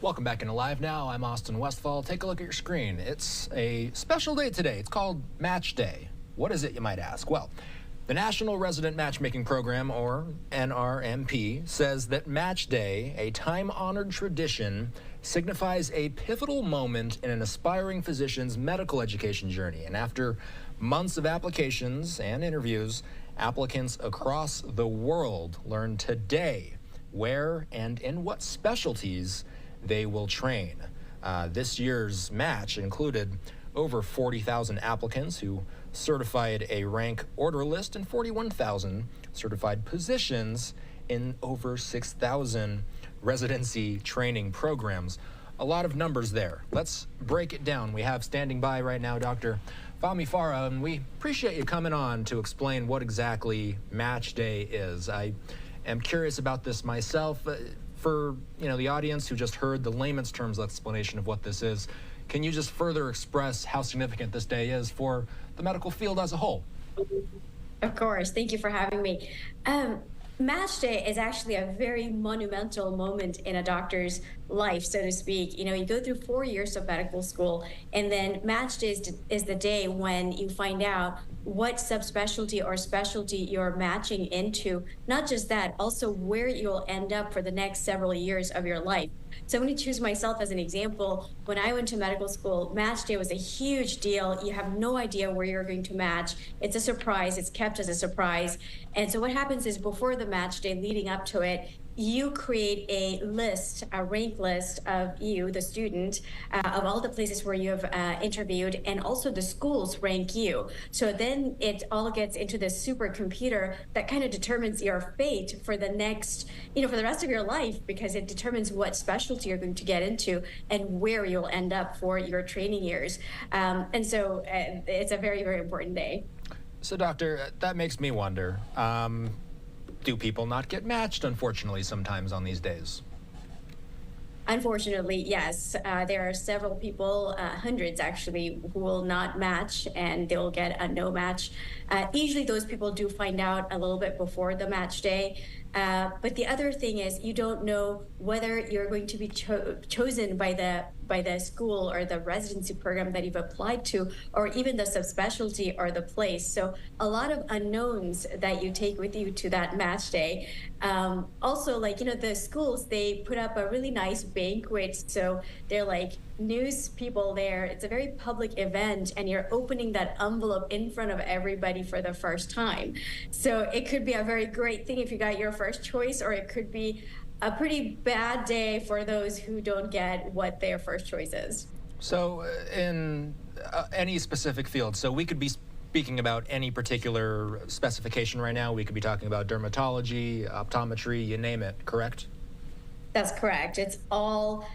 Welcome back into Live Now. I'm Austin Westfall. Take a look at your screen. It's a special day today. It's called Match Day. What is it, you might ask? Well, the National Resident Matchmaking Program, or NRMP, says that Match Day, a time-honored tradition, signifies a pivotal moment in an aspiring physician's medical education journey. And after months of applications and interviews, applicants across the world learn today where and in what specialties they will train. This year's match included over 40,000 applicants who certified a rank order list and 41,000 certified positions in over 6,000 residency training programs. A lot of numbers there. Let's break it down. We have standing by right now Dr. Fahmi Farah, and we appreciate you coming on to explain what exactly Match Day is. I am curious about this myself. For the audience who just heard the layman's terms explanation of what this is, can you just further express how significant this day is for the medical field as a whole? Of course. Thank you for having me. Match Day is actually a very monumental moment in a doctor's life, so to speak. You go through 4 years of medical school, and then Match Day is the day when you find out what subspecialty or specialty you're matching into. Not just that, also where you'll end up for the next several years of your life. So I'm going to choose myself as an example. When I went to medical school, Match Day was a huge deal. You have no idea where you're going to match. It's a surprise. It's kept as a surprise. And so what happens is before the Match Day, leading up to it, you create a list, a rank list of you, the student, of all the places where you have interviewed, and also the schools rank you. So then it all gets into this supercomputer that kind of determines your fate for the next, for the rest of your life, because it determines what specialty you're going to get into and where you'll end up for your training years. And so it's a very, very important day. So, Doctor, that makes me wonder. Do people not get matched, unfortunately, sometimes on these days? Unfortunately, yes. There are several people, hundreds actually, who will not match, and they'll get a no match. Usually those people do find out a little bit before the match day. But the other thing is you don't know whether you're going to be chosen by the school or the residency program that you've applied to, or even the subspecialty or the place. So a lot of unknowns that you take with you to that match day. Also, the schools, they put up a really nice banquet. So they're like news people there. It's a very public event, and you're opening that envelope in front of everybody for the first time. So it could be a very great thing if you got your first choice, or it could be a pretty bad day for those who don't get what their first choice is. So in any specific field, so we could be speaking about any particular specification right now. We could be talking about dermatology, optometry, you name it, correct? That's correct. It's all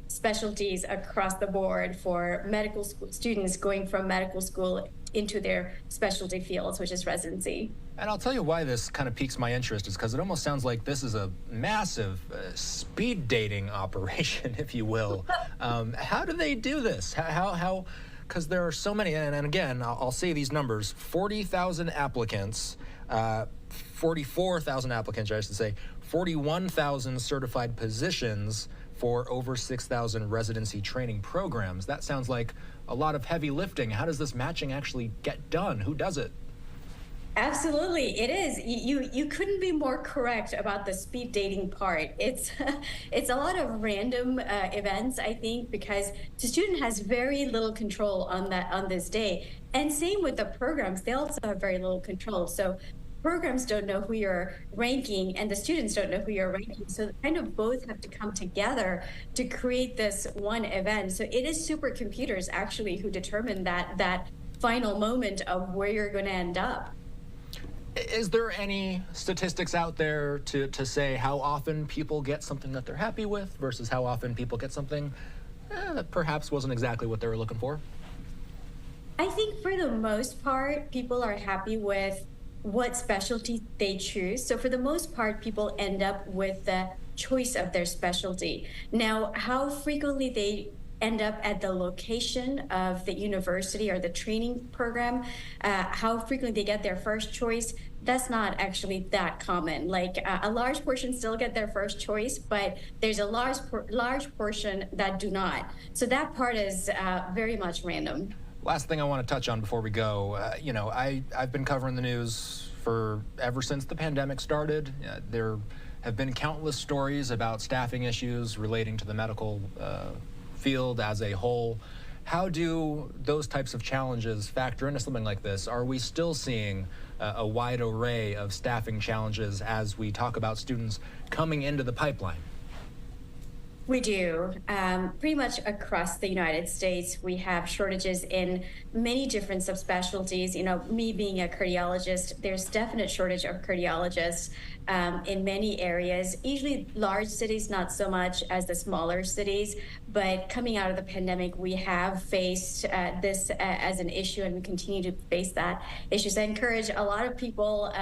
specialties across the board for medical school students going from medical school into their specialty fields, which is residency. And I'll tell you why this kind of piques my interest is because it almost sounds like this is a massive speed dating operation, if you will. How do they do this? How? Because there are so many, and again, I'll say these numbers: 40,000 applicants, 44,000 applicants, I should say, 41,000 certified positions for over 6,000 residency training programs. That sounds like a lot of heavy lifting. How does this matching actually get done? Who does it? Absolutely, it is. You couldn't be more correct about the speed dating part. It's a lot of random events, I think, because the student has very little control on this day. And same with the programs, they also have very little control. So programs don't know who you're ranking, and the students don't know who you're ranking. So kind of both have to come together to create this one event. So it is supercomputers actually who determine that final moment of where you're going to end up. Is there any statistics out there to say how often people get something that they're happy with versus how often people get something that perhaps wasn't exactly what they were looking for? I think for the most part, people are happy with what specialty they choose. So for the most part, people end up with the choice of their specialty. Now, how frequently they end up at the location of the university or the training program, how frequently they get their first choice that's not actually that common. Like a large portion still get their first choice, but there's a large portion that do not. So that part is very much random. Last thing I want to touch on before we go, I've been covering the news for ever since the pandemic started. There have been countless stories about staffing issues relating to the medical field as a whole. How do those types of challenges factor into something like this? Are we still seeing a wide array of staffing challenges as we talk about students coming into the pipeline? We do. Pretty much across the United States, we have shortages in many different subspecialties. You know, me being a cardiologist, there's definite shortage of cardiologists in many areas. Usually large cities, not so much as the smaller cities. But coming out of the pandemic, we have faced this as an issue, and we continue to face that issue. So I encourage a lot of people,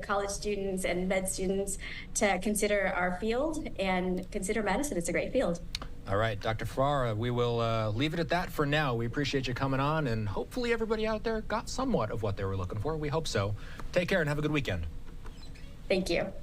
college students and med students, to consider our field and consider medicine. It's a great field. All right, Dr. Farah, we will leave it at that for now. We appreciate you coming on, and hopefully everybody out there got somewhat of what they were looking for. We hope so. Take care and have a good weekend. Thank you.